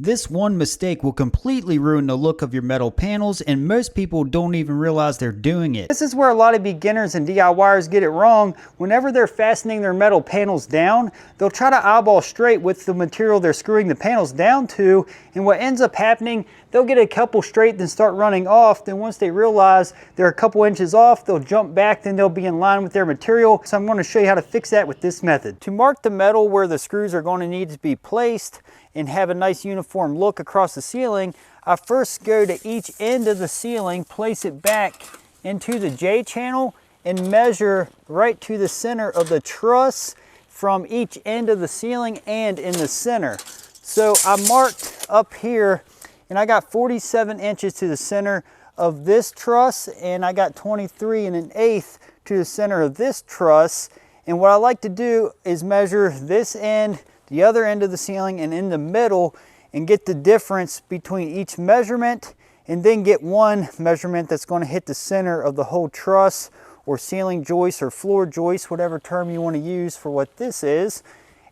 This one mistake will completely ruin the look of your metal panels, and most people don't even realize they're doing it. This is where a lot of beginners and DIYers get it wrong. Whenever they're fastening their metal panels down, they'll try to eyeball straight with the material they're screwing the panels down to, and what ends up happening, they'll get a couple straight then start running off. Then once they realize they're a couple inches off, they'll jump back, then they'll be in line with their material. So I'm going to show you how to fix that with this method. To mark the metal where the screws are going to need to be placed and have a nice uniform look across the ceiling, I first go to each end of the ceiling, place it back into the J channel, and measure right to the center of the truss from each end of the ceiling and in the center. So I marked up here, and I got 47 inches to the center of this truss, and I got 23 1/8 to the center of this truss. And what I like to do is measure this end, the other end of the ceiling, and in the middle, and get the difference between each measurement, and then get one measurement that's going to hit the center of the whole truss or ceiling joist or floor joist, whatever term you want to use for what this is.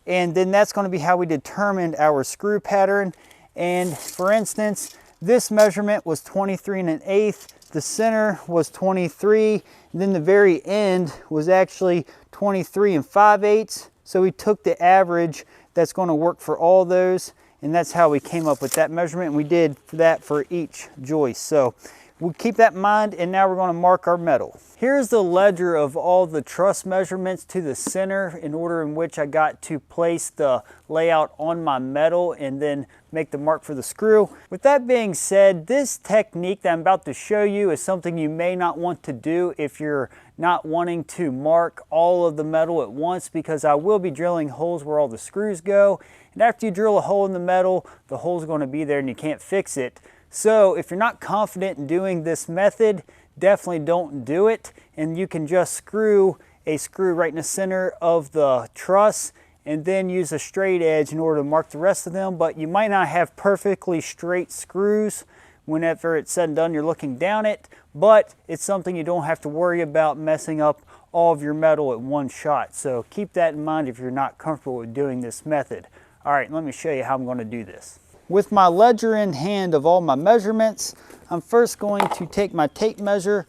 And then that's going to be how we determined our screw pattern. And for instance, this measurement was 23 1/8, the center was 23, and then the very end was actually 23 5/8. So we took the average that's going to work for all those, and that's how we came up with that measurement, and we did that for each joist. So we'll keep that in mind, and now we're going to mark our metal. Here's the ledger of all the truss measurements to the center in order in which I got to place the layout on my metal and then make the mark for the screw. With that being said, this technique that I'm about to show you is something you may not want to do if you're not wanting to mark all of the metal at once, because I will be drilling holes where all the screws go. And after you drill a hole in the metal, the hole's going to be there and you can't fix it. So if you're not confident in doing this method, definitely don't do it. And you can just screw a screw right in the center of the truss and then use a straight edge in order to mark the rest of them. But you might not have perfectly straight screws whenever it's said and done, you're looking down it, but it's something you don't have to worry about messing up all of your metal at one shot. So keep that in mind if you're not comfortable with doing this method. All right, let me show you how I'm going to do this. With my ledger in hand of all my measurements, I'm first going to take my tape measure,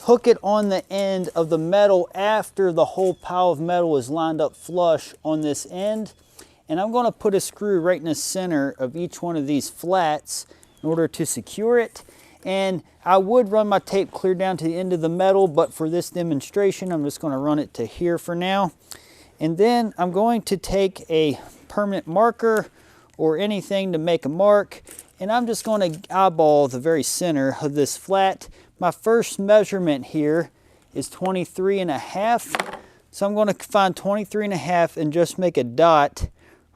hook it on the end of the metal after the whole pile of metal is lined up flush on this end. And I'm going to put a screw right in the center of each one of these flats in order to secure it. And I would run my tape clear down to the end of the metal, but for this demonstration, I'm just going to run it to here for now. And then I'm going to take a permanent marker or anything to make a mark, and I'm just going to eyeball the very center of this flat. My first measurement here is 23 1/2. So I'm going to find 23 1/2 and just make a dot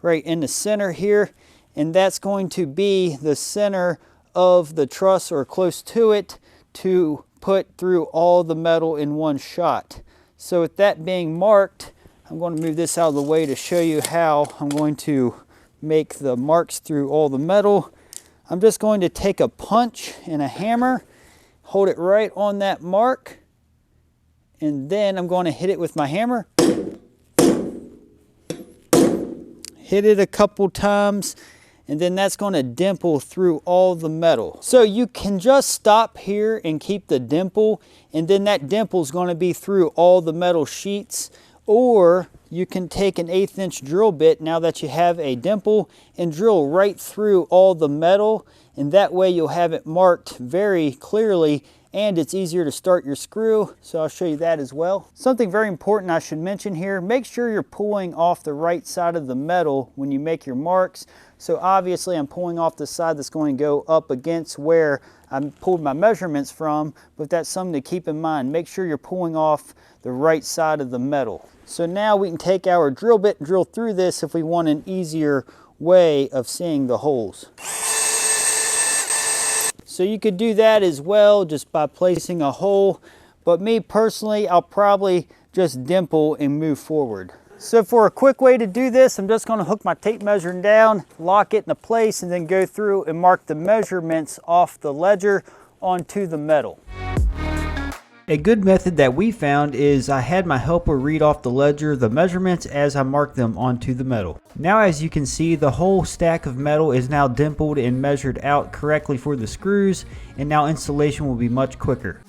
right in the center here. And that's going to be the center of the truss or close to it to put through all the metal in one shot. So with that being marked, I'm going to move this out of the way to show you how I'm going to make the marks through all the metal. I'm just going to take a punch and a hammer, hold it right on that mark, and then I'm going to hit it with my hammer. Hit it a couple times, and then that's going to dimple through all the metal. So you can just stop here and keep the dimple, and then that dimple is going to be through all the metal sheets. Or you can take an 1/8 inch drill bit now that you have a dimple and drill right through all the metal, and that way you'll have it marked very clearly and it's easier to start your screw. So I'll show you that as well. Something very important I should mention here, make sure you're pulling off the right side of the metal when you make your marks. So obviously I'm pulling off the side that's going to go up against where I pulled my measurements from, but that's something to keep in mind. Make sure you're pulling off the right side of the metal. So now we can take our drill bit and drill through this if we want an easier way of seeing the holes. So you could do that as well just by placing a hole, but me personally, I'll probably just dimple and move forward. So for a quick way to do this, I'm just going to hook my tape measure down, lock it into place, and then go through and mark the measurements off the ledger onto the metal. A good method that we found is I had my helper read off the ledger the measurements as I marked them onto the metal. Now as you can see, the whole stack of metal is now dimpled and measured out correctly for the screws, and now installation will be much quicker.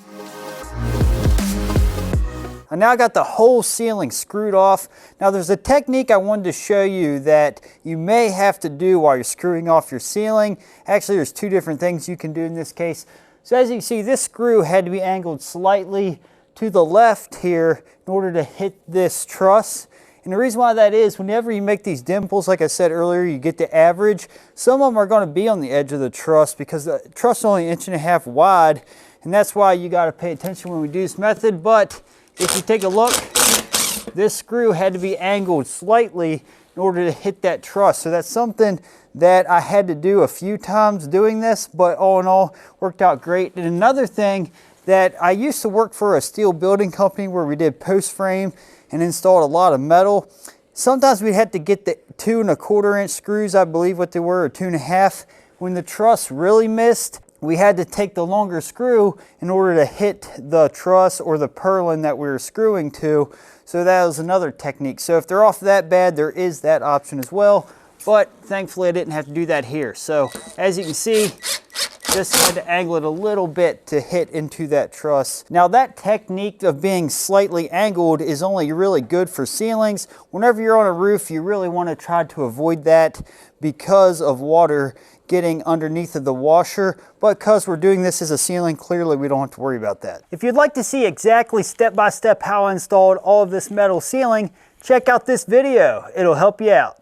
I now got the whole ceiling screwed off. Now there's a technique I wanted to show you that you may have to do while you're screwing off your ceiling. Actually, there's two different things you can do in this case. So as you can see, this screw had to be angled slightly to the left here in order to hit this truss. And the reason why that is, whenever you make these dimples, like I said earlier, you get the average. Some of them are going to be on the edge of the truss because the truss is only 1.5 inches wide. And that's why you got to pay attention when we do this method. But if you take a look, this screw had to be angled slightly in order to hit that truss. So that's something that I had to do a few times doing this, but all in all, worked out great. And another thing that I used to work for a steel building company where we did post frame and installed a lot of metal. Sometimes we had to get the 2.25 inch screws, I believe what they were, or 2.5. When the truss really missed, we had to take the longer screw in order to hit the truss or the purlin that we were screwing to. So that was another technique. So if they're off that bad, there is that option as well. But thankfully I didn't have to do that here. So as you can see, just had to angle it a little bit to hit into that truss. Now that technique of being slightly angled is only really good for ceilings. Whenever you're on a roof, you really want to try to avoid that because of water getting underneath of the washer, but because we're doing this as a ceiling, clearly we don't have to worry about that. If you'd like to see exactly step by step how I installed all of this metal ceiling, check out this video. It'll help you out.